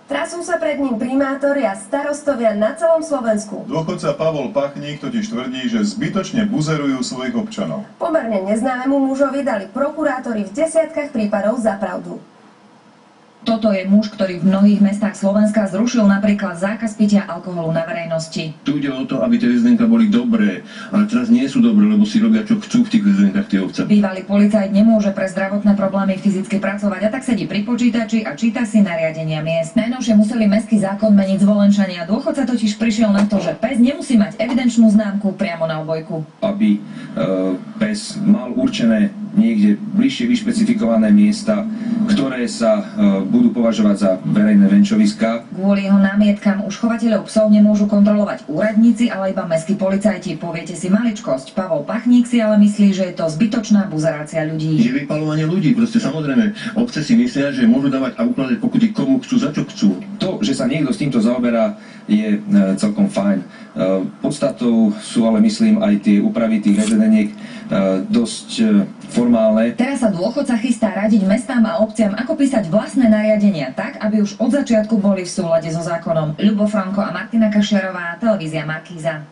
Trasú sa pred ním primátori a starostovia na celom Slovensku. Dôchodca Pavol Pachník totiž tvrdí, že zbytočne buzerujú svojich občanov. Pomerne neznámemu mužovi dali prokurátori v desiatkách prípadov za pravdu. Toto je muž, ktorý v mnohých mestách Slovenska zrušil napríklad zákaz pitia alkoholu na verejnosti. Tu ide o to, aby tie väzenká boli dobré, ale teraz nie sú dobré, lebo si robia, čo chcú v tých väzenkách tie ovce. Bývalý policajt nemôže pre zdravotné problémy fyzicky pracovať a tak sedí pri počítači a číta si nariadenia miest. Najnovšie museli mestský zákon meniť zvolenčania. Dôchodca totiž prišiel na to, že pes nemusí mať evidenčnú známku priamo na obojku. Aby pes mal určené niekde bližšie vyšpecifikované miesta, ktoré sa budú považovať za verejné venčoviská. Kvôli jeho námietkam už chovateľov psov nemôžu kontrolovať úradníci, ale iba mestskí policajti. Poviete si maličkosť. Pavol Pachník si ale myslí, že je to zbytočná buzerácia ľudí. Je vypaľovanie ľudí, proste samozrejme. Obce si myslia, že môžu dávať a ukladať pokuty komu chcú, za čo chcú. To, že sa niekto s týmto zaoberá, je celkom fajn. Podstatou sú ale, myslím, aj tie úpravy tých rezideniek dosť formálne. Teraz sa dôchodca chystá radiť mestám a obciam, ako písať vlastné nariadenia tak, aby už od začiatku boli v súlade so zákonom. Ľubo Franko a Martina Kašiarová, televízia Markíza.